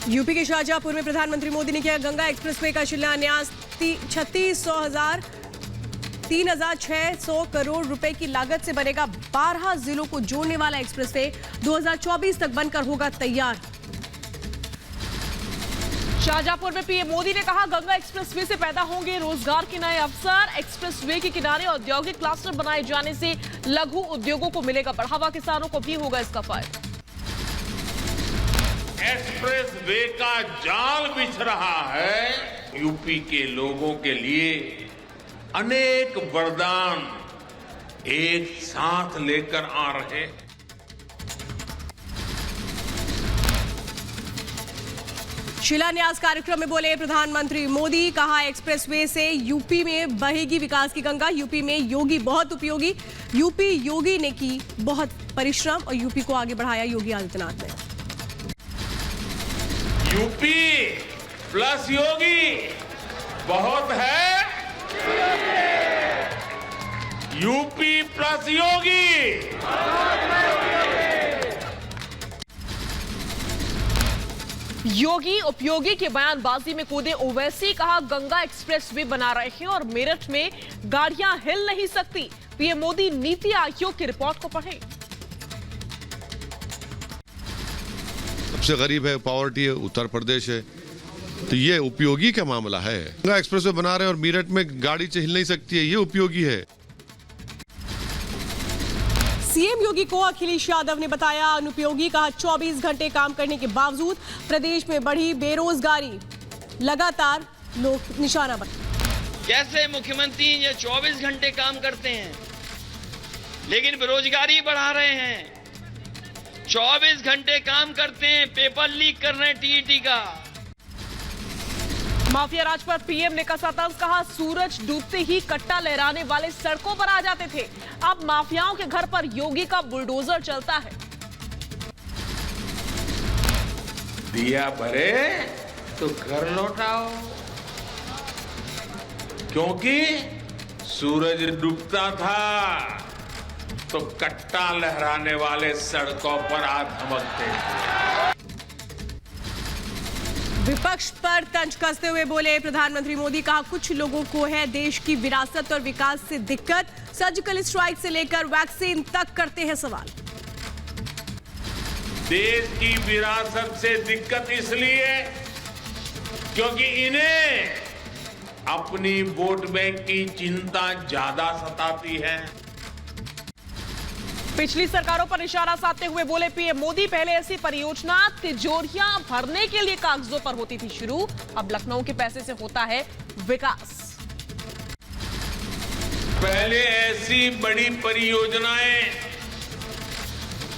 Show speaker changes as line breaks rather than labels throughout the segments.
UP के शाहजहांपुर में प्रधानमंत्री मोदी ने किया गंगा एक्सप्रेसवे का शिलान्यास। 3,600 करोड़ रुपए की लागत से बनेगा 12 जिलों को जोड़ने वाला एक्सप्रेसवे 2024 तक बनकर होगा तैयार।
शाहजहांपुर में पीएम मोदी ने कहा गंगा एक्सप्रेसवे से पैदा होंगे रोजगार के नए अवसर। एक्सप्रेसवे के किनारे औद्योगिक क्लस्टर बनाए जाने से लघु उद्योगों को मिलेगा बढ़ावा, किसानों को भी होगा इसका फायदा।
एक्सप्रेस वे का जाल बिछ रहा है। यूपी के लोगों के लिए अनेक वरदान एक साथ लेकर आ रहे।
शिलान्यास कार्यक्रम में बोले प्रधानमंत्री मोदी, कहा एक्सप्रेसवे से यूपी में बहेगी विकास की गंगा। यूपी में योगी बहुत उपयोगी। यूपी योगी ने की बहुत परिश्रम और यूपी को आगे बढ़ाया योगी आदित्यनाथ ने।
यूपी प्लस योगी बहुत है। यूपी प्लस योगी।
योगी उपयोगी के बयानबाजी में कूदे ओवैसी, कहा गंगा एक्सप्रेसवे बना रहे हैं और मेरठ में गाड़ियां हिल नहीं सकती। पीएम मोदी नीति आयोग की रिपोर्ट को पढ़ें।
सबसे गरीब है, पॉवर्टी है, उत्तर प्रदेश है, तो ये उपयोगी का मामला है। गंगा एक्सप्रेसवे बना रहे हैं और मेरठ में गाड़ी हिल नहीं सकती है, ये उपयोगी है।
सीएम योगी को अखिलेश यादव ने बताया अनुपयोगी, कहा 24 घंटे काम करने के बावजूद प्रदेश में बढ़ी बेरोजगारी, लगातार लोग निशाना बन।
कैसे मुख्यमंत्री ये 24 घंटे काम करते हैं लेकिन बेरोजगारी बढ़ा रहे हैं। 24 घंटे काम करते हैं, पेपर लीक कर रहे हैं टीईटी का।
माफिया राज पर पीएम ने कसा तंज, कहा सूरज डूबते ही कट्टा लहराने वाले सड़कों पर आ जाते थे, अब माफियाओं के घर पर योगी का बुलडोजर चलता है।
दिया भरे तो घर लौटाओ, क्योंकि सूरज डूबता था तो कट्टा लहराने वाले सड़कों पर आ धमकते।
विपक्ष पर तंज कसते हुए बोले प्रधानमंत्री मोदी, कहा कुछ लोगों को है देश की विरासत और विकास से दिक्कत। सर्जिकल स्ट्राइक से लेकर वैक्सीन तक करते हैं सवाल।
देश की विरासत से दिक्कत इसलिए क्योंकि इन्हें अपनी वोट बैंक की चिंता ज्यादा सताती है।
पिछली सरकारों पर निशाना साधते हुए बोले पीएम मोदी, पहले ऐसी परियोजना तिजोरियां भरने के लिए कागजों पर होती थी शुरू, अब लखनऊ के पैसे से होता है विकास।
पहले ऐसी बड़ी परियोजनाएं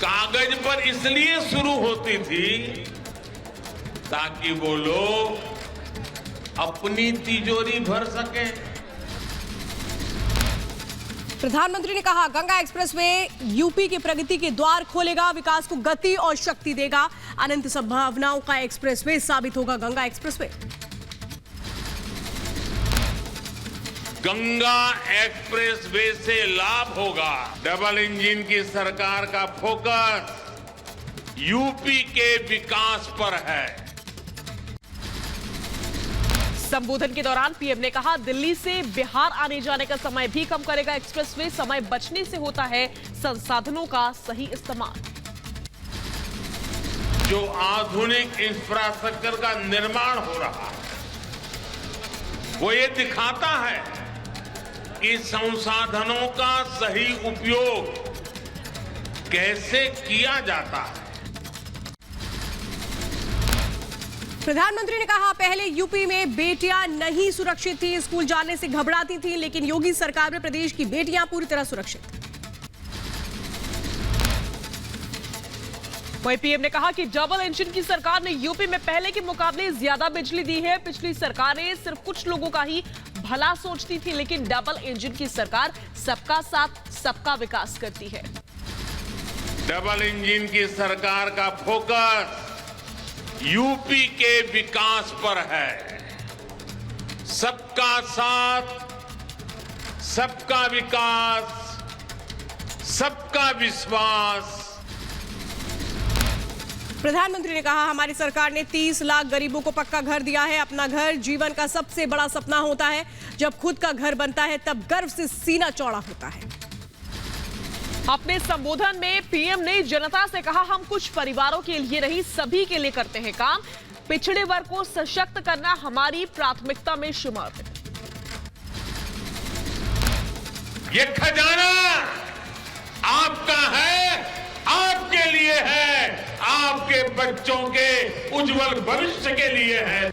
कागज पर इसलिए शुरू होती थी ताकि वो लोग अपनी तिजोरी भर सकें।
प्रधानमंत्री ने कहा गंगा एक्सप्रेसवे यूपी की प्रगति के द्वार खोलेगा, विकास को गति और शक्ति देगा। अनंत संभावनाओं का एक्सप्रेसवे साबित होगा गंगा एक्सप्रेसवे।
गंगा एक्सप्रेसवे से लाभ होगा। डबल इंजन की सरकार का फोकस यूपी के विकास पर है।
संबोधन के दौरान पीएम ने कहा दिल्ली से बिहार आने जाने का समय भी कम करेगा एक्सप्रेसवे, समय बचने से होता है संसाधनों का सही इस्तेमाल।
जो आधुनिक इंफ्रास्ट्रक्चर का निर्माण हो रहा है वो ये दिखाता है कि संसाधनों का सही उपयोग कैसे किया जाता है।
प्रधानमंत्री ने कहा पहले यूपी में बेटियां नहीं सुरक्षित थी, स्कूल जाने से घबराती थी, लेकिन योगी सरकार में प्रदेश की बेटियां पूरी तरह सुरक्षित।
वहीं पीएम ने कहा कि डबल इंजन की सरकार ने यूपी में पहले के मुकाबले ज्यादा बिजली दी है। पिछली सरकारें सिर्फ कुछ लोगों का ही भला सोचती थी, लेकिन डबल इंजन की सरकार सबका साथ सबका विकास करती है।
डबल इंजन की सरकार का फोकस यूपी के विकास पर है। सबका साथ, सबका विकास, सबका विश्वास,
प्रधानमंत्री ने कहा हमारी सरकार ने 30 लाख गरीबों को पक्का घर दिया है। अपना घर जीवन का सबसे बड़ा सपना होता है। जब खुद का घर बनता है तब गर्व से सीना चौड़ा होता है।
अपने संबोधन में पीएम ने जनता से कहा हम कुछ परिवारों के लिए नहीं सभी के लिए करते हैं काम। पिछड़े वर्ग को सशक्त करना हमारी प्राथमिकता में शुमार है।
ये खजाना आपका है, आपके लिए है, आपके बच्चों के उज्जवल भविष्य के लिए है।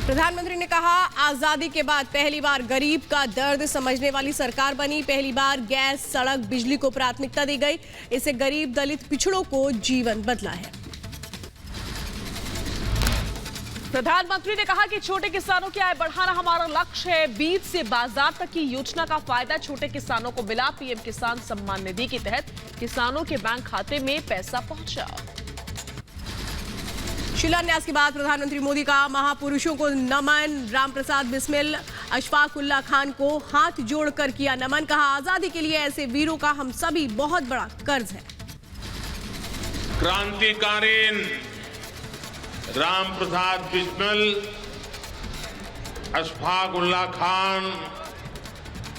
प्रधानमंत्री ने कहा आजादी के बाद पहली बार गरीब का दर्द समझने वाली सरकार बनी। पहली बार गैस, सड़क, बिजली को प्राथमिकता दी गई। इससे गरीब, दलित, पिछड़ों को जीवन बदला है।
प्रधानमंत्री ने कहा कि छोटे किसानों की आय बढ़ाना हमारा लक्ष्य है। बीज से बाजार तक की योजना का फायदा छोटे किसानों को मिला। पीएम किसान सम्मान निधि के तहत किसानों के बैंक खाते में पैसा पहुंचा।
शिलान्यास के बाद प्रधानमंत्री मोदी का महापुरुषों को नमन। रामप्रसाद बिस्मिल, अशफाक उल्लाह खान को हाथ जोड़कर किया नमन। कहा आजादी के लिए ऐसे वीरों का हम सभी बहुत बड़ा कर्ज है।
क्रांतिकारी रामप्रसाद बिस्मिल, अशफाक उल्लाह खान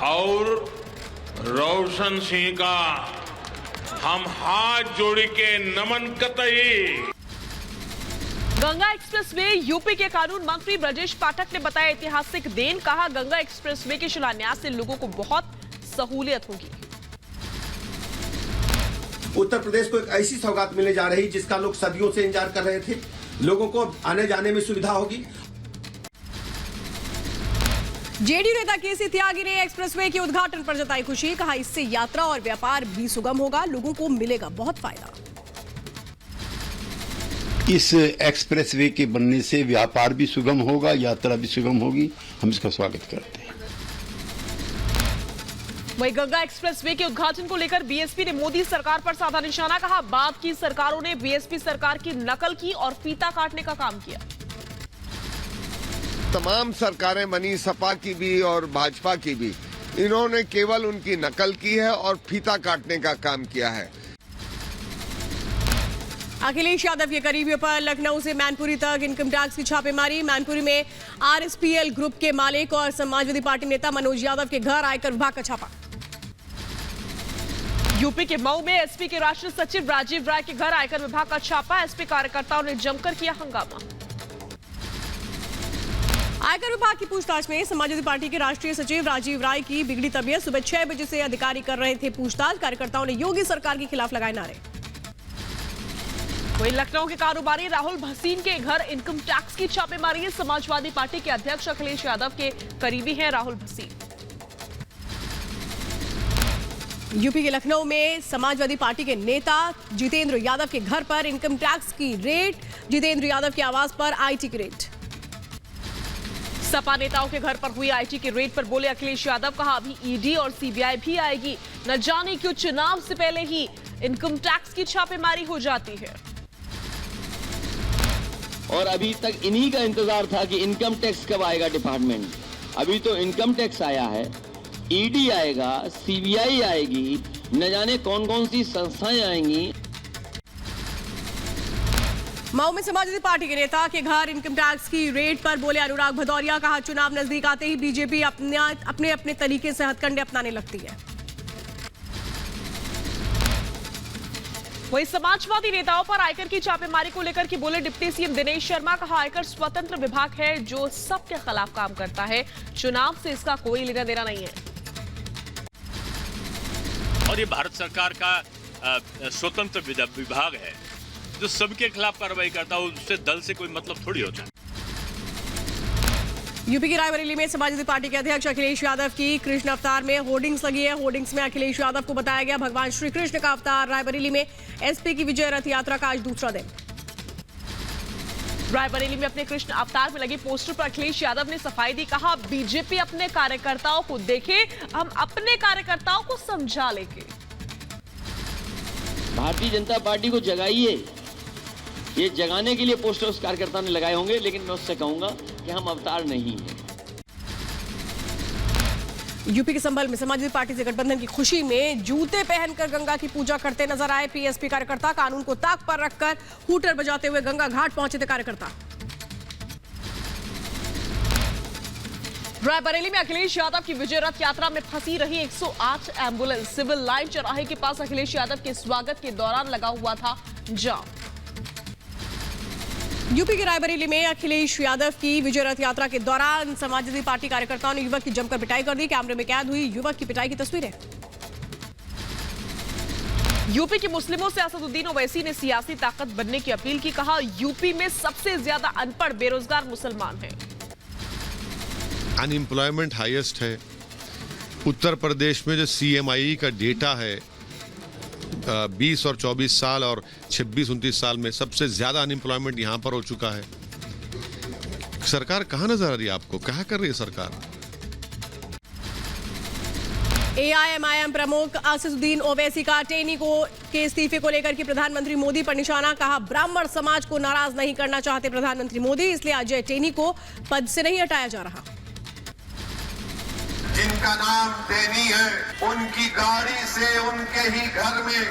और रोशन सिंह का हम हाथ जोड़ के नमन कतई।
गंगा एक्सप्रेसवे यूपी के कानून मंत्री ब्रजेश पाठक ने बताया ऐतिहासिक देन। कहा गंगा एक्सप्रेसवे के शिलान्यास से लोगों को बहुत सहूलियत होगी।
उत्तर प्रदेश को एक ऐसी सौगात मिलने जा रही जिसका लोग सदियों से इंतजार कर रहे थे। लोगों को आने जाने में सुविधा होगी।
जेडीयू नेता केसी त्यागी ने एक्सप्रेसवे के उद्घाटन पर जताई खुशी। कहा इससे यात्रा और व्यापार भी सुगम होगा। लोगों को मिलेगा बहुत फायदा।
इस एक्सप्रेसवे के बनने से व्यापार भी सुगम होगा, यात्रा भी सुगम होगी। हम इसका स्वागत करते हैं।
वहीं गंगा एक्सप्रेसवे के उद्घाटन को लेकर बीएसपी ने मोदी सरकार पर साधा निशाना। कहा बाद की सरकारों ने बीएसपी सरकार की नकल की और फीता काटने का काम किया।
तमाम सरकारें बनी, सपा की भी और भाजपा की भी, इन्होंने केवल उनकी नकल की है और फीता काटने का काम किया है।
अखिलेश यादव के करीबियों पर लखनऊ से मैनपुरी तक इनकम टैक्स की छापेमारी। मैनपुरी में आरएसपीएल ग्रुप के मालिक और समाजवादी पार्टी नेता मनोज यादव के घर आयकर विभाग का छापा।
यूपी के मऊ में एसपी के राष्ट्रीय सचिव राजीव राय के घर आयकर विभाग का छापा। एसपी कार्यकर्ताओं ने जमकर किया हंगामा।
आयकर विभाग की पूछताछ में समाजवादी पार्टी के राष्ट्रीय सचिव राजीव राय की बिगड़ी तबीयत। सुबह 6 बजे से अधिकारी कर रहे थे पूछताछ। कार्यकर्ताओं ने योगी सरकार के खिलाफ लगाए नारे।
वहीं लखनऊ के कारोबारी राहुल भसीन के घर इनकम टैक्स की छापेमारी। समाजवादी पार्टी के अध्यक्ष अखिलेश यादव के करीबी हैं राहुल भसीन।
यूपी के लखनऊ में समाजवादी पार्टी के नेता जितेंद्र यादव के घर पर इनकम टैक्स की रेड। जितेंद्र यादव के आवास पर आईटी की रेड।
सपा नेताओं के घर पर हुई आईटी की रेड पर बोले अखिलेश यादव। कहा अभी ईडी और सीबीआई भी आएगी। न जाने क्यों चुनाव से पहले ही इनकम टैक्स की छापेमारी हो जाती है।
और अभी तक इन्हीं का इंतजार था कि इनकम टैक्स कब आएगा डिपार्टमेंट। अभी तो इनकम टैक्स आया है, ईडी आएगा, सीबीआई आएगी, न जाने कौन कौन सी संस्थाएं आएंगी।
मऊ में समाजवादी पार्टी के नेता के घर इनकम टैक्स की रेड पर बोले अनुराग भदौरिया। कहा चुनाव नजदीक आते ही बीजेपी अपने अपने तरीके से हथकंडे अपनाने लगती है।
वहीं समाजवादी नेताओं पर आयकर की छापेमारी को लेकर की बोले डिप्टी सीएम दिनेश शर्मा। कहा आयकर स्वतंत्र विभाग है जो सबके खिलाफ काम करता है। चुनाव से इसका कोई लेना देना नहीं है।
और ये भारत सरकार का स्वतंत्र विभाग है जो सबके खिलाफ कार्रवाई करता है। उससे दल से कोई मतलब थोड़ी होता है।
यूपी की रायबरेली में समाजवादी पार्टी के अध्यक्ष अखिलेश यादव की कृष्ण अवतार में होर्डिंग्स लगी है। होर्डिंग्स में अखिलेश यादव को बताया गया भगवान श्री कृष्ण का अवतार। रायबरेली में एसपी की विजय रथ यात्रा का आज दूसरा दिन।
रायबरेली में अपने कृष्ण अवतार में लगे पोस्टर पर अखिलेश यादव ने सफाई दी। कहा बीजेपी अपने कार्यकर्ताओं को देखे, हम अपने कार्यकर्ताओं को समझा लेंगे।
भारतीय जनता पार्टी को जगाइए। ये जगाने के लिए पोस्टर उस कार्यकर्ता ने लगाए होंगे, लेकिन मैं उससे कहूंगा कि हम अवतार नहीं हैं।
यूपी के संभल में समाजवादी पार्टी से गठबंधन की खुशी में जूते पहनकर गंगा की पूजा करते नजर आए पीएसपी कार्यकर्ता। कानून को ताक पर रखकर हूटर बजाते हुए गंगा घाट पहुंचे थे कार्यकर्ता। रायबरेली में अखिलेश यादव की विजय रथ यात्रा में फंसी रही 108 एम्बुलेंस। सिविल लाइन चौराहे के पास अखिलेश यादव के स्वागत के दौरान लगा हुआ था जाम। यूपी के रायबरेली में अखिलेश यादव की विजय रथ यात्रा के दौरान समाजवादी पार्टी कार्यकर्ताओं ने युवक की जमकर पिटाई कर दी। कैमरे में कैद हुई युवक की पिटाई की तस्वीरें। यूपी के मुस्लिमों से असदुद्दीन ओवैसी ने सियासी ताकत बनने की अपील की। कहा, यूपी में सबसे ज्यादा अनपढ़ बेरोजगार मुसलमान हैं।
अनएम्प्लॉयमेंट हाईएस्ट है। उत्तर प्रदेश में जो CMI का डेटा है 20 और 24 साल और 26-29 साल में सबसे ज्यादा अनएम्प्लॉयमेंट यहां पर हो चुका है। सरकार कहां नजर आ रही है आपको? क्या कर रही है सरकार?
AIMIM प्रमुख असदुद्दीन ओवैसी का टेनी के इस्तीफे को लेकर के प्रधानमंत्री मोदी पर निशाना। कहा, ब्राह्मण समाज को नाराज नहीं करना चाहते प्रधानमंत्री मोदी, इसलिए अजय टेनी को पद से नहीं हटाया जा रहा।
जिनका नाम टेनी है, उनकी गाड़ी से उनके ही घर में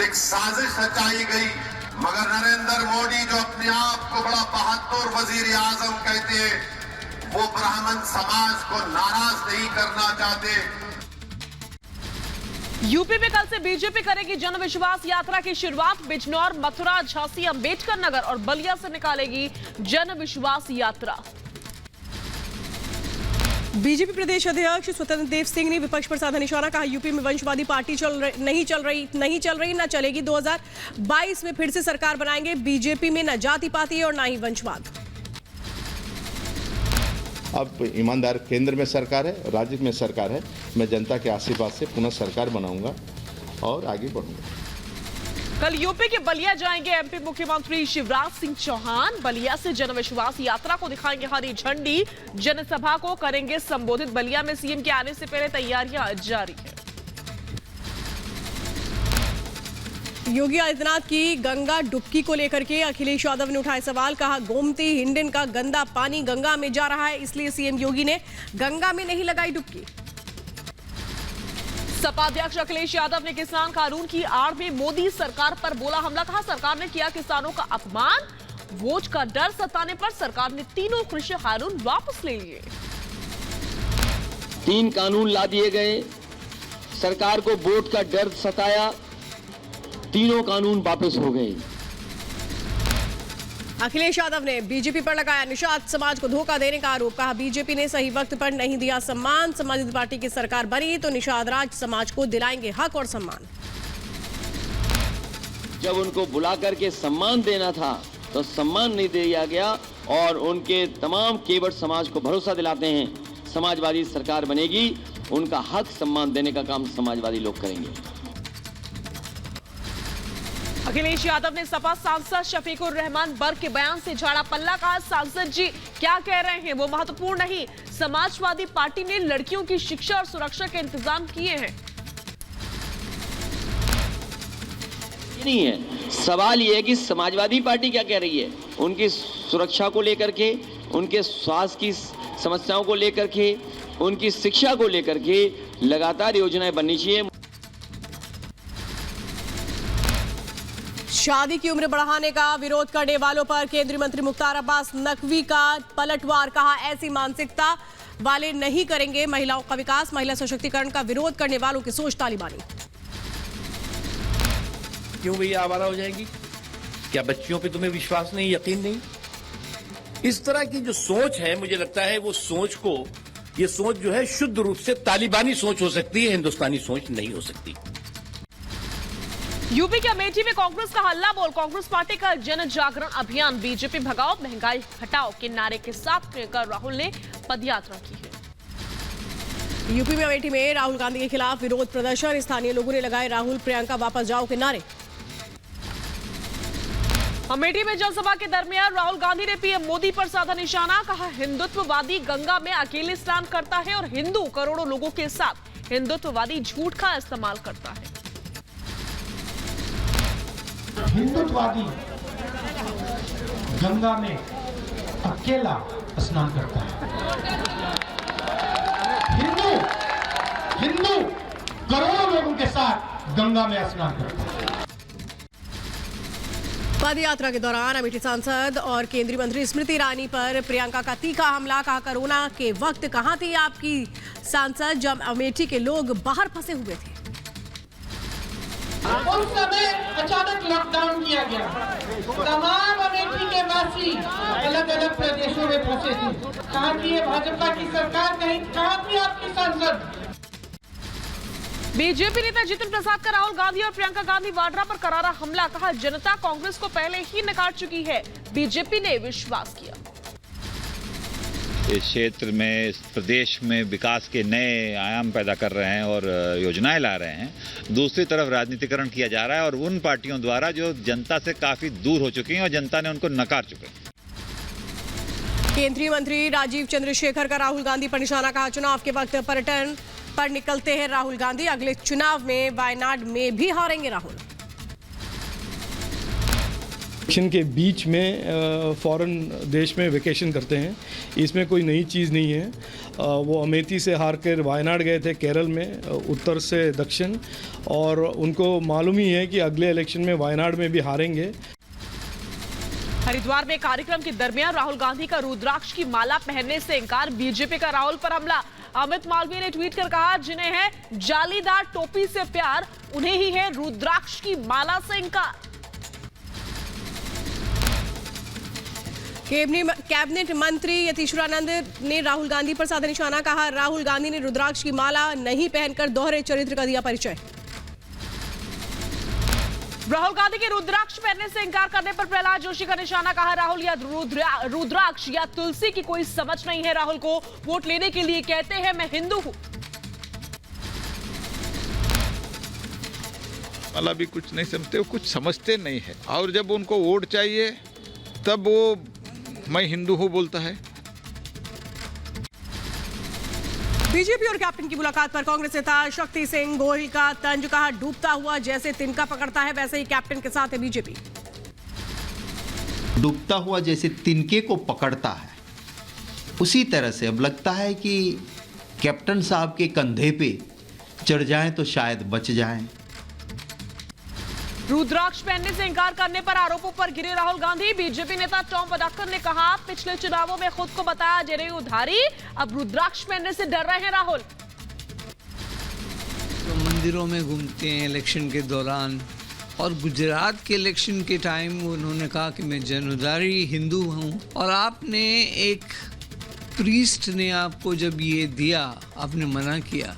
एक साजिश रचाई गई। मगर नरेंद्र मोदी जो अपने आप को बड़ा बहादुर वजीर आजम कहते हैं, वो ब्राह्मण समाज को नाराज नहीं करना चाहते।
यूपी में कल से बीजेपी करेगी जन विश्वास यात्रा की शुरुआत। बिजनौर, मथुरा, झांसी, अंबेडकर नगर और बलिया से निकालेगी जन विश्वास यात्रा। बीजेपी प्रदेश अध्यक्ष स्वतंत्र देव सिंह ने विपक्ष पर साधा निशाना। कहा, यूपी में वंशवादी पार्टी नहीं चल रही ना चलेगी। 2022 में फिर से सरकार बनाएंगे। बीजेपी में न जाति पाति और ना ही वंशवाद।
अब ईमानदार केंद्र में सरकार है, राज्य में सरकार है। मैं जनता के आशीर्वाद से पुनः सरकार बनाऊंगा और आगे बढ़ूंगा।
कल यूपी के बलिया जाएंगे एमपी मुख्यमंत्री शिवराज सिंह चौहान। बलिया से जन विश्वास यात्रा को दिखाएंगे हरी झंडी। जनसभा को करेंगे संबोधित। बलिया में सीएम के आने से पहले तैयारियां जारी है।
योगी आदित्यनाथ की गंगा डुबकी को लेकर के अखिलेश यादव ने उठाए सवाल। कहा, गोमती हिंडन का गंदा पानी गंगा में जा रहा है, इसलिए सीएम योगी ने गंगा में नहीं लगाई डुबकी।
सपा अध्यक्ष अखिलेश यादव ने किसान कानून की आड़ में मोदी सरकार पर बोला हमला। कहा, सरकार ने किया किसानों का अपमान। वोट का डर सताने पर सरकार ने तीनों कृषि कानून वापस ले लिए।
3 कानून ला दिए गए, सरकार को वोट का डर सताया, तीनों कानून वापस हो गए।
अखिलेश यादव ने बीजेपी पर लगाया निशान। समाज को धोखा देने का आरोप। कहा, बीजेपी ने सही वक्त पर नहीं दिया सम्मान। समाजवादी पार्टी की सरकार बनी तो निषाद राज समाज को दिलाएंगे हक और सम्मान।
जब उनको बुला करके सम्मान देना था तो सम्मान नहीं दिया गया और उनके तमाम केवट समाज को भरोसा दिलाते हैं समाजवादी सरकार बनेगी, उनका हक सम्मान देने का काम समाजवादी लोग करेंगे।
अखिलेश यादव ने सपा सांसद शफीकुर रहमान बर्क के बयान से झाड़ा पल्ला। कहा, सांसद जी क्या कह रहे हैं वो महत्वपूर्ण नहीं, समाजवादी पार्टी ने लड़कियों की शिक्षा और सुरक्षा के इंतजाम किए हैं।
नहीं है, सवाल ये है कि समाजवादी पार्टी क्या कह रही है। उनकी सुरक्षा को लेकर के, उनके स्वास्थ्य की समस्याओं को लेकर के, उनकी शिक्षा को लेकर के लगातार योजनाएं बननी चाहिए।
शादी की उम्र बढ़ाने का विरोध करने वालों पर केंद्रीय मंत्री मुख्तार अब्बास नकवी का पलटवार। कहा, ऐसी मानसिकता वाले नहीं करेंगे महिलाओं का विकास। महिला सशक्तिकरण का विरोध करने वालों की सोच तालिबानी।
क्यों भैया आवारा हो जाएगी? क्या बच्चियों पे तुम्हें विश्वास नहीं, यकीन नहीं? इस तरह की जो सोच है, मुझे लगता है वो ये सोच जो है शुद्ध रूप से तालिबानी सोच हो सकती है, हिंदुस्तानी सोच नहीं हो सकती।
यूपी के अमेठी में कांग्रेस का हल्ला बोल। कांग्रेस पार्टी का जन जागरण अभियान बीजेपी भगाओ महंगाई हटाओ के नारे के साथ प्रियंका राहुल ने पदयात्रा की है।
यूपी में अमेठी में राहुल गांधी के खिलाफ विरोध प्रदर्शन। स्थानीय लोगों ने लगाए राहुल प्रियंका वापस जाओ के नारे।
अमेठी में जनसभा के दरमियान राहुल गांधी ने पीएम मोदी पर साधा निशाना। कहा, हिंदुत्ववादी गंगा में अकेले स्नान करता है और हिंदू करोड़ों लोगों के साथ हिंदुत्ववादी झूठ का इस्तेमाल करता है।
हिंदुत्ववादी गंगा में अकेला स्नान करता है। हिंदू हिंदू करोड़ों लोगों के साथ गंगा में स्नान करते हैं।
पद यात्रा के दौरान अमेठी सांसद और केंद्रीय मंत्री स्मृति ईरानी पर प्रियंका का तीखा हमला। कहा, कोरोना के वक्त कहां थी आपकी सांसद जब अमेठी के लोग बाहर फंसे हुए थे।
उस समय अचानक लॉकडाउन किया गया, तमाम अमेठी के वासी अलग अलग प्रदेशों में फंसे थे। कहां थी ये भाजपा की सरकार, नहीं कहां थी आपकी सांसद।
बीजेपी नेता जितिन प्रसाद का राहुल गांधी और प्रियंका गांधी वाड्रा पर करारा हमला। कहा, जनता कांग्रेस को पहले ही नकार चुकी है, बीजेपी ने विश्वास किया।
इस क्षेत्र में, इस प्रदेश में विकास के नए आयाम पैदा कर रहे हैं और योजनाएं ला रहे हैं। दूसरी तरफ राजनीतिकरण किया जा रहा है और उन पार्टियों द्वारा जो जनता से काफी दूर हो चुकी हैं और जनता ने उनको नकार चुके हैं।
केंद्रीय मंत्री राजीव चंद्रशेखर का राहुल गांधी पर निशाना। कहा, चुनाव के वक्त पर्यटन पर निकलते हैं राहुल गांधी, अगले चुनाव में वायनाड में भी हारेंगे राहुल।
इलेक्शन के बीच में फॉरेन देश में वेकेशन करते हैं, इसमें कोई नई चीज़ नहीं है। वो अमेठी से हार कर वायनाड गए थे, केरल में, उत्तर से दक्षिण, और उनको मालूम ही है कि अगले इलेक्शन में वायनाड में भी हारेंगे।
हरिद्वार में कार्यक्रम के दरमियान राहुल गांधी का रुद्राक्ष की माला पहनने से इंकार। बीजेपी का राहुल पर हमला। अमित मालवीय ने ट्वीट कर कहा, जिन्हें है जालीदार टोपी से प्यार, उन्हें ही है रुद्राक्ष की माला से इंकार।
कैबिनेट मंत्री यतीश्वरानंद ने राहुल गांधी पर साधा निशाना। कहा, राहुल गांधी ने रुद्राक्ष की माला नहीं पहनकर दोहरे चरित्र का दिया परिचय।
राहुल गांधी के रुद्राक्ष पहनने से इंकार करने पर प्रहलाद जोशी का निशाना। कहा, राहुल या रुद्राक्ष या तुलसी की कोई समझ नहीं है राहुल को। वोट लेने के लिए कहते हैं मैं हिंदू हूं।
वाला भी कुछ नहीं समझते, वो कुछ समझते नहीं है, और जब उनको वोट चाहिए तब वो मैं हिंदू हूं बोलता है।
बीजेपी और कैप्टन की मुलाकात पर कांग्रेस नेता शक्ति सिंह गोहिल का तंज। कहा, डूबता हुआ जैसे तिनका पकड़ता है वैसे ही कैप्टन के साथ है बीजेपी।
डूबता हुआ जैसे तिनके को पकड़ता है, उसी तरह से अब लगता है कि कैप्टन साहब के कंधे पे चढ़ जाएं तो शायद बच जाएं।
रुद्राक्ष पहनने से इंकार करने पर आरोपों पर गिरे राहुल गांधी। बीजेपी नेता टॉम वडाकर ने कहा, पिछले चुनावों में खुद को बताया जनेऊ उधारी, अब रुद्राक्ष पहनने से डर रहे हैं राहुल।
तो मंदिरों में घूमते हैं इलेक्शन के दौरान, और गुजरात के इलेक्शन के टाइम उन्होंने कहा कि मैं जनेऊधारी हिंदू हूं, और आपने एक प्रीस्ट ने आपको जब ये दिया, आपने मना किया।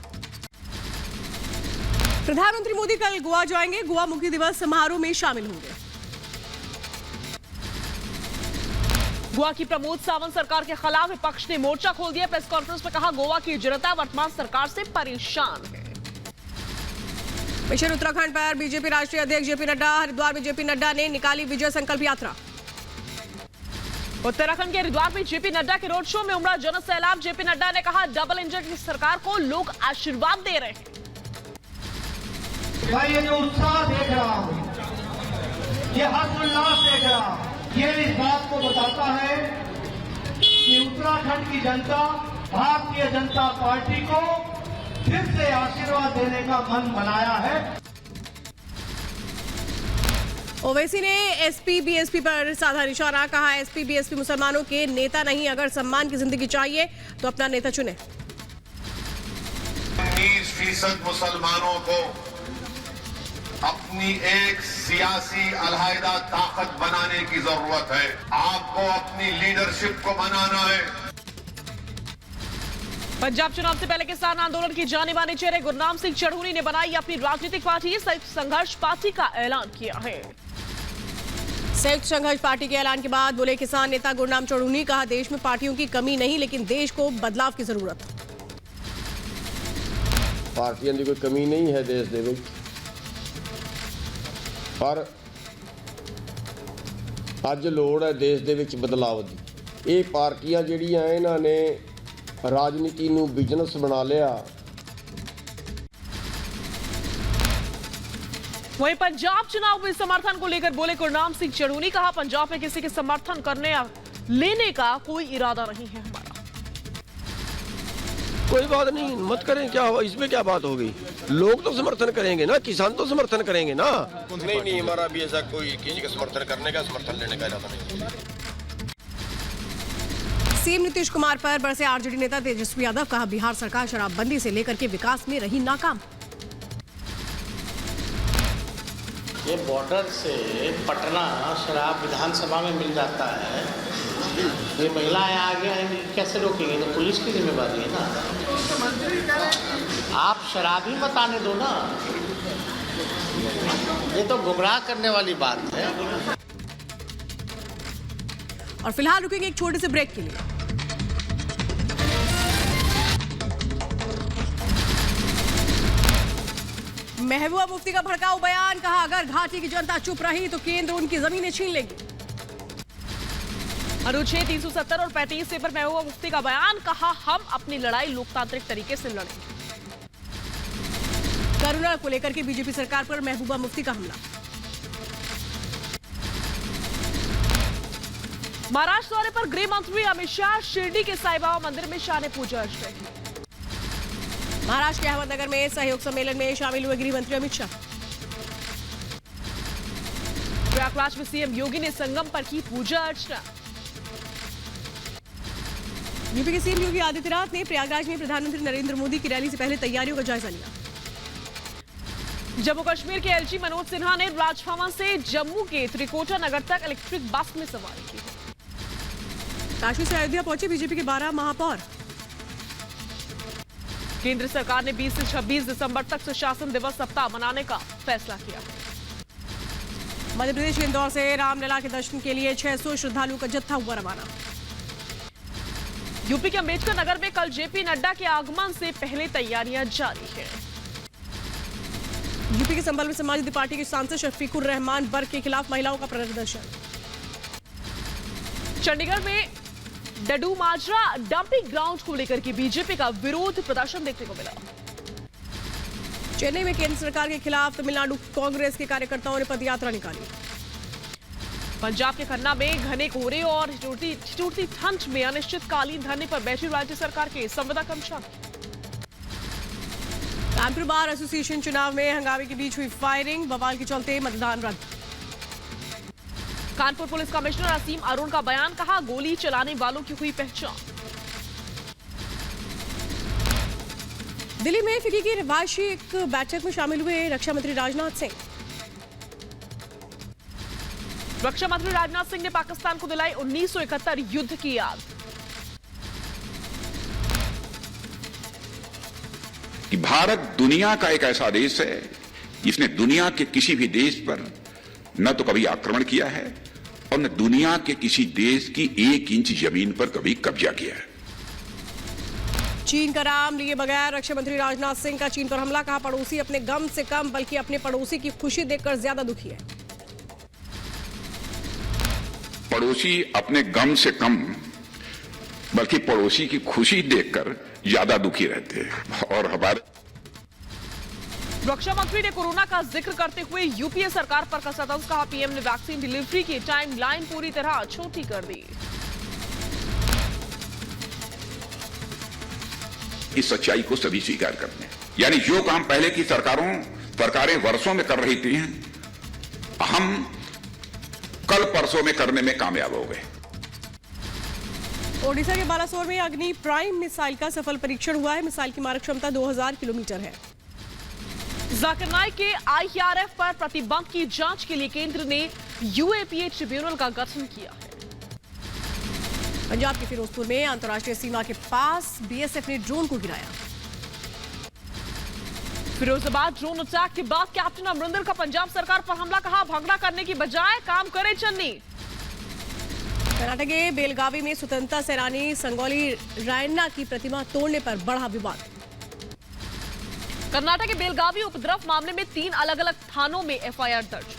प्रधानमंत्री मोदी कल गोवा जाएंगे, गोवा मुक्ति दिवस समारोह में शामिल होंगे।
गोवा की प्रमोद सावंत सरकार के खिलाफ विपक्ष ने मोर्चा खोल दिया। प्रेस कॉन्फ्रेंस में कहा, गोवा की जनता वर्तमान सरकार से परेशान है।
मिशन उत्तराखंड पर बीजेपी राष्ट्रीय अध्यक्ष जेपी नड्डा। हरिद्वार में जेपी नड्डा ने निकाली विजय संकल्प यात्रा।
उत्तराखंड के हरिद्वार में जेपी नड्डा के रोड शो में उमड़ा जन सैलाब। जेपी नड्डा ने कहा, डबल इंजन की सरकार को लोग आशीर्वाद दे रहे हैं।
मैं ये जो उत्साह देख रहा हूं, ये हर्षोल्लास देख रहा हूं, ये इस बात को बताता है कि उत्तराखंड की जनता भारतीय जनता पार्टी को फिर से आशीर्वाद देने का मन बनाया है।
ओवैसी ने एसपी बीएसपी पर साधा निशाना। कहा, एसपी बीएसपी मुसलमानों के नेता नहीं, अगर सम्मान की जिंदगी चाहिए तो अपना नेता चुने।
19% मुसलमानों को अपनी एक सियासी अलहायदा ताकत बनाने की जरूरत है। आपको अपनी लीडरशिप को बनाना है।
पंजाब चुनाव से पहले किसान आंदोलन की जाने माने चेहरे गुरनाम सिंह चढ़ूनी ने बनाई अपनी राजनीतिक पार्टी। संयुक्त संघर्ष पार्टी का ऐलान किया है।
संयुक्त संघर्ष पार्टी के ऐलान के बाद बोले किसान नेता गुरनाम चढ़ूनी। कहा, देश में पार्टियों की कमी नहीं, लेकिन देश को बदलाव की जरूरत।
पार्टियों की कोई कमी नहीं है देश दे विच, पर अज लोड़ है देश दे विच बदलाव की। ये पार्टियां जिहड़ियां इन्हां ने राजनीति नूं बिजनेस बना लिया।
वहीं पंजाब चुनाव में समर्थन को लेकर बोले गुरनाम सिंह चढ़ूनी। कहा, पंजाब में किसी के समर्थन करने या लेने का कोई इरादा नहीं है हमारा।
कोई बात नहीं, मत करें, क्या हुआ इसमें, क्या बात हो गई? लोग तो समर्थन करेंगे ना, किसान तो समर्थन करेंगे ना। नहीं, हमारा भी ऐसा कोई किसी का समर्थन करने का, समर्थन लेने का इरादा नहीं।
सीएम नीतीश कुमार पर बरसे आरजेडी नेता तेजस्वी यादव, कहा बिहार सरकार शराबबंदी से लेकर के विकास में रही नाकाम।
ये बॉर्डर से पटना शराब विधानसभा में मिल जाता है, ये महिलाएं आगे आएंगी, कैसे रोकेंगे? तो पुलिस की जिम्मेवारी है ना। आप शराब ही मत आने दो ना, ये तो गुमराह करने वाली बात है।
और फिलहाल रुकेंगे एक छोटे से ब्रेक के लिए। महबूबा मुफ्ती का भड़काऊ बयान, कहा अगर घाटी की जनता चुप रही तो केंद्र उनकी जमीनें छीन लेगी।
अनुच्छेद 370 और 35 पर महबूबा मुफ्ती का बयान, कहा हम अपनी लड़ाई लोकतांत्रिक तरीके से लड़ेंगे।
कोरोना को लेकर के बीजेपी सरकार पर महबूबा मुफ्ती का हमला।
महाराष्ट्र दौरे पर गृह मंत्री अमित शाह, शिरडी के साईं बाबा मंदिर में शान पूजा अर्चना की।
महाराष्ट्र के अहमदनगर में सहयोग सम्मेलन में शामिल हुए गृह मंत्री अमित शाह। प्रयागराज में सीएम योगी ने संगम पर की पूजा अर्चना। यूपी के सीएम योगी आदित्यनाथ ने प्रयागराज में प्रधानमंत्री नरेंद्र मोदी की रैली से पहले तैयारियों का जायजा लिया।
जम्मू कश्मीर के एलजी मनोज सिन्हा ने राजभवन से जम्मू के त्रिकोटा नगर तक इलेक्ट्रिक बस में सवारी की।
काशी से अयोध्या पहुंचे बीजेपी के 12 महापौर।
केंद्र सरकार ने 20 से 26 दिसंबर तक सुशासन दिवस सप्ताह मनाने का फैसला किया।
मध्य प्रदेश के इंदौर से रामलला के दर्शन के लिए 600 श्रद्धालुओं का जत्था हुआ रवाना।
यूपी के अम्बेडकर नगर में कल जेपी नड्डा के आगमन से पहले तैयारियां जारी है।
यूपी के संभल में समाजवादी पार्टी के सांसद शफीकुर रहमान बर्ग के खिलाफ महिलाओं का प्रदर्शन।
चंडीगढ़ में डडू माजरा डंपिंग ग्राउंड को लेकर के बीजेपी का विरोध प्रदर्शन देखने को मिला।
चेन्नई में केंद्र सरकार के खिलाफ तमिलनाडु कांग्रेस के कार्यकर्ताओं ने पदयात्रा निकाली।
पंजाब के खन्ना में घने कोहरे और ठिठुरती ठंड में अनिश्चितकालीन धरने पर बैठी राज्य सरकार के संविदा कर्मचारी। कानपुर बार एसोसिएशन चुनाव में हंगामे के बीच हुई फायरिंग, बवाल के चलते मतदान रद्द। कानपुर पुलिस कमिश्नर असीम अरुण का बयान, कहा गोली चलाने वालों की हुई पहचान।
दिल्ली में फिक्की की वार्षिक बैठक में शामिल हुए रक्षा मंत्री राजनाथ सिंह।
रक्षा मंत्री राजनाथ सिंह ने पाकिस्तान को दिलाई 1971 युद्ध की याद।
कि भारत दुनिया का एक ऐसा देश है जिसने दुनिया के किसी भी देश पर न तो कभी आक्रमण किया है और न दुनिया के किसी देश की 1 इंच जमीन पर कभी कब्जा किया है।
चीन का नाम लिए बगैर रक्षा मंत्री राजनाथ सिंह का चीन पर हमला, कहा पड़ोसी अपने गम से कम बल्कि अपने पड़ोसी की खुशी देखकर ज्यादा दुखी है।
पड़ोसी अपने गम से कम बल्कि पड़ोसी की खुशी देखकर ज्यादा दुखी रहते हैं। और हमारे
रक्षा मंत्री ने कोरोना का जिक्र करते हुए यूपीए सरकार पर कसा तंज, कहा पीएम ने वैक्सीन डिलीवरी की टाइमलाइन पूरी तरह छोटी कर दी।
इस सच्चाई को सभी स्वीकार करते हैं, यानी जो काम पहले की सरकारें वर्षों में कर रही थी, हम कल परसों में करने में कामयाब हो गए।
ओडिशा के बालासोर में अग्नि प्राइम मिसाइल का सफल परीक्षण हुआ है। मिसाइल की मारक क्षमता 2000 किलोमीटर है।
जाकिर नाइक के आईआरएफ पर प्रतिबंध की जांच के लिए केंद्र ने यूएपीए ट्रिब्यूनल का गठन किया है।
पंजाब के फिरोजपुर में अंतर्राष्ट्रीय सीमा के पास बीएसएफ ने ड्रोन को गिराया।
फिरोजाबाद ड्रोन अटैक के बाद कैप्टन अमरिंदर का पंजाब सरकार पर हमला, कहा भगड़ा करने की बजाय काम करे चन्नी।
कर्नाटक के बेलगावी में स्वतंत्रता सेनानी संगोली रायन्ना की प्रतिमा तोड़ने पर बढ़ा विवाद।
कर्नाटक के बेलगावी उपद्रव मामले में 3 अलग अलग थानों में एफआईआर दर्ज।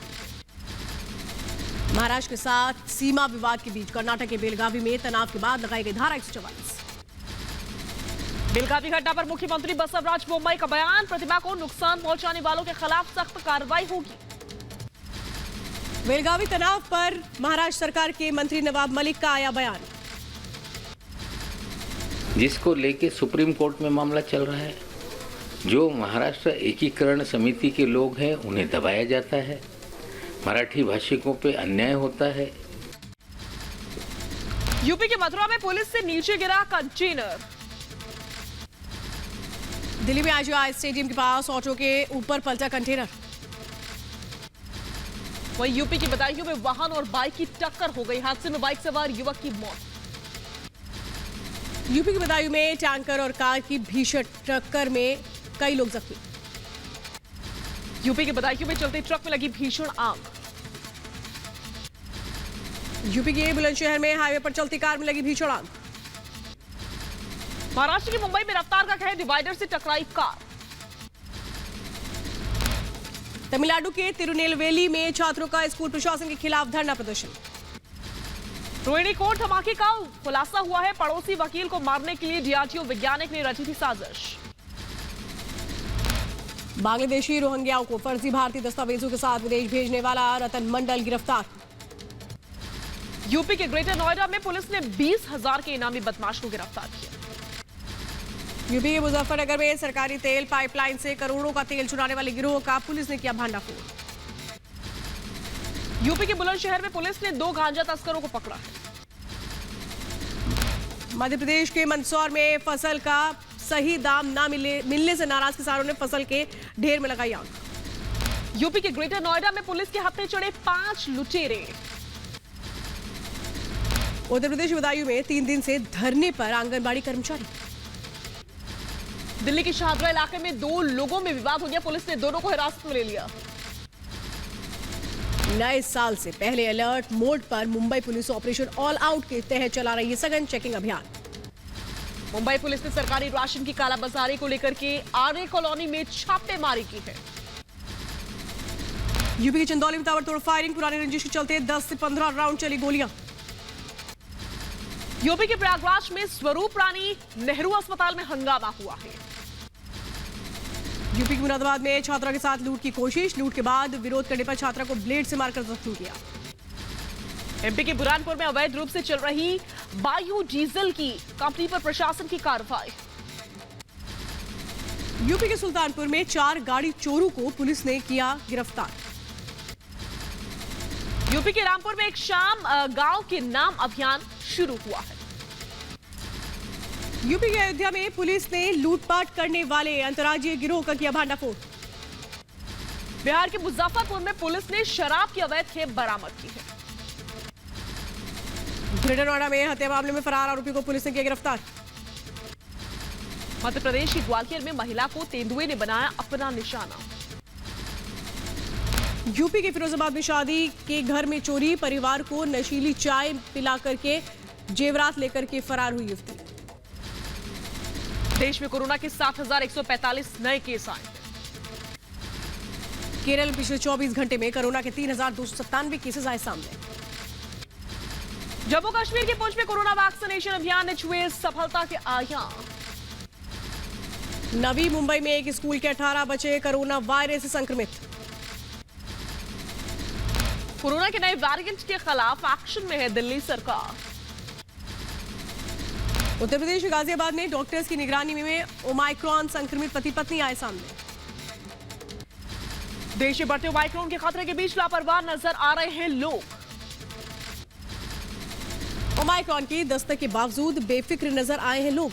महाराष्ट्र के साथ सीमा विवाद के बीच कर्नाटक के बेलगावी में तनाव के बाद लगाई गई धारा 144।
बेलगावी घटना पर मुख्यमंत्री बसवराज बोम्मई का बयान, प्रतिमा को नुकसान पहुंचाने वालों के खिलाफ सख्त कार्रवाई होगी।
बेलगावी तनाव पर महाराष्ट्र सरकार के मंत्री नवाब मलिक का आया बयान।
जिसको लेके सुप्रीम कोर्ट में मामला चल रहा है। जो महाराष्ट्र एकीकरण समिति के लोग हैं उन्हें दबाया जाता है, मराठी भाषिकों पे अन्याय होता है।
यूपी के मथुरा में पुलिस से नीचे गिरा कंटेनर।
दिल्ली में आईजीआई स्टेडियम के पास ऑटो के ऊपर पलटा कंटेनर।
वहीं यूपी की बदायूं में वाहन और बाइक की टक्कर हो गई। हादसे में बाइक सवार युवक की मौत।
यूपी की बदायूं में टैंकर और कार की भीषण टक्कर में कई लोग जख्मी।
यूपी के बदायूं में चलते ट्रक में लगी भीषण आग।
यूपी के बुलंदशहर में हाईवे पर चलती कार में लगी भीषण आग।
महाराष्ट्र के मुंबई में रफ्तार का कहर, डिवाइडर से टकराई कार।
तमिलनाडु के तिरुनेलवेली में छात्रों का स्कूल प्रशासन के खिलाफ धरना प्रदर्शन।
रोहिणी कोर्ट धमाके का खुलासा हुआ है। पड़ोसी वकील को मारने के लिए डीआरटीओ वैज्ञानिक ने रची थी साजिश।
बांग्लादेशी रोहिंग्याओं को फर्जी भारतीय दस्तावेजों के साथ विदेश भेजने वाला रतन मंडल गिरफ्तार।
यूपी के ग्रेटर नोएडा में पुलिस ने 20,000 के इनामी बदमाश को गिरफ्तार किया।
यूपी के मुजफ्फरनगर में सरकारी तेल पाइपलाइन से करोड़ों का तेल चुराने वाले गिरोह का पुलिस ने किया भंडाफोड़।
यूपी के बुलंदशहर में पुलिस ने 2 गांजा तस्करों को पकड़ा है।
मध्य प्रदेश के मंदसौर में फसल का सही दाम न मिलने से नाराज किसानों ने फसल के ढेर में लगाई आग।
यूपी के ग्रेटर नोएडा में पुलिस के हत्थे चढ़े 5 लुटेरे।
उत्तर प्रदेश बदायूं में 3 दिन से धरने पर आंगनबाड़ी कर्मचारी।
दिल्ली के शाहदरा इलाके में 2 लोगों में विवाद हो गया। पुलिस ने दोनों को हिरासत में ले लिया।
नए साल से पहले अलर्ट मोड पर Mumbai police operation all out के तहत चला रही है सघन चेकिंग अभियान।
मुंबई पुलिस ने सरकारी राशन की कालाबाजारी को लेकर के आर्य कॉलोनी में छापेमारी की है।
यूपी के चंदौली में ताबड़तोड़ फायरिंग, पुराने रंजिश के चलते 10 से 15 राउंड चली गोलियां।
यूपी के प्रयागराज में स्वरूप रानी नेहरू अस्पताल में हंगामा हुआ है।
यूपी के मुरादाबाद में छात्रा के साथ लूट की कोशिश, लूट के बाद विरोध करने पर छात्रा को ब्लेड से मारकर जख्मी किया।
एमपी के बुरहानपुर में अवैध रूप से चल रही बायो डीजल की कंपनी पर प्रशासन की कार्रवाई।
यूपी के सुल्तानपुर में 4 गाड़ी चोरों को पुलिस ने किया गिरफ्तार।
यूपी के रामपुर में एक शाम गांव के नाम अभियान शुरू हुआ है।
यूपी के अयोध्या में पुलिस ने लूटपाट करने वाले अंतर्राज्यीय गिरोह का किया भंडाफोड़।
बिहार के मुजफ्फरपुर में पुलिस ने शराब की अवैध खेप बरामद की है।
ग्रेटर नोएडा में हत्या मामले में फरार आरोपी को पुलिस ने किया गिरफ्तार।
मध्य प्रदेश के ग्वालियर में महिला को तेंदुए ने बनाया अपना निशाना।
यूपी के फिरोजाबाद में शादी के घर में चोरी, परिवार को नशीली चाय पिला करके जेवरात लेकर के फरार हुई युवती।
देश में कोरोना के 7,145 नए केस आए।
केरल में पिछले 24 घंटे में कोरोना के 3,297 केसेस आए सामने।
जम्मू कश्मीर के पुंछ में कोरोना वैक्सीनेशन अभियान ने छुए सफलता के आयाम।
नवी मुंबई में एक स्कूल के 18 बच्चे कोरोना वायरस से संक्रमित।
कोरोना के नए वेरिएंट के खिलाफ एक्शन में है दिल्ली सरकार।
उत्तर प्रदेश के गाजियाबाद में डॉक्टर्स की निगरानी में ओमाइक्रॉन संक्रमित पति पत्नी आए सामने।
देश में बढ़ते ओमाइक्रॉन के खतरे के बीच लापरवाह नजर आ रहे हैं लोग।
ओमाइक्रॉन की दस्तक के बावजूद बेफिक्र नजर आए हैं लोग।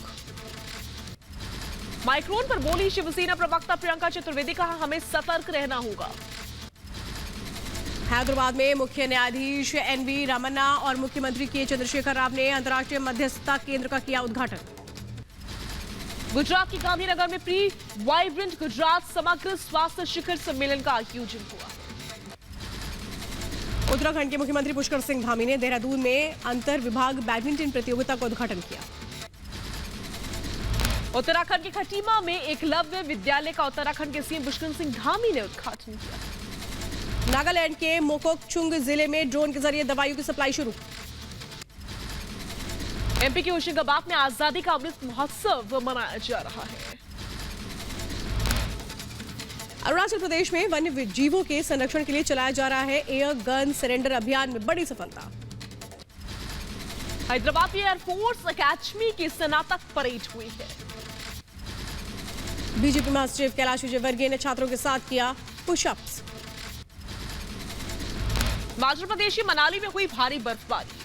माइक्रोन पर बोली शिवसेना प्रवक्ता प्रियंका चतुर्वेदी, कहा हमें सतर्क रहना होगा।
हैदराबाद में मुख्य न्यायाधीश एनवी रामन्ना और मुख्यमंत्री के चंद्रशेखर राव ने अंतर्राष्ट्रीय मध्यस्थता केंद्र का किया उद्घाटन।
गुजरात के गांधीनगर में प्री वाइब्रेंट गुजरात समग्र स्वास्थ्य शिखर सम्मेलन का आयोजन हुआ।
उत्तराखंड के मुख्यमंत्री पुष्कर सिंह धामी ने देहरादून में अंतर विभाग बैडमिंटन प्रतियोगिता का उद्घाटन किया।
उत्तराखंड के खटीमा में एकलव्य विद्यालय का उत्तराखंड के सीएम पुष्कर सिंह धामी ने उद्घाटन किया।
नागालैंड के मोकोकचुंग जिले में ड्रोन के जरिए दवाइयों की सप्लाई शुरू।
एमपी के होशंगाबाद में आजादी का अमृत महोत्सव मनाया जा रहा है।
अरुणाचल प्रदेश में वन्य जीवों के संरक्षण के लिए चलाया जा रहा है एयर गन सरेंडर अभियान में बड़ी सफलता।
हैदराबाद की एयरफोर्स अकेडमी की स्नातक परेड हुई है।
बीजेपी महासचिव कैलाश विजयवर्गीय ने छात्रों के साथ किया पुशअप्स।
हिमाचल प्रदेश की मनाली में हुई भारी बर्फबारी।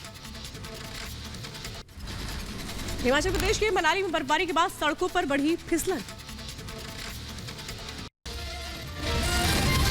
हिमाचल प्रदेश के मनाली में बर्फबारी के बाद सड़कों पर बढ़ी फिसलन।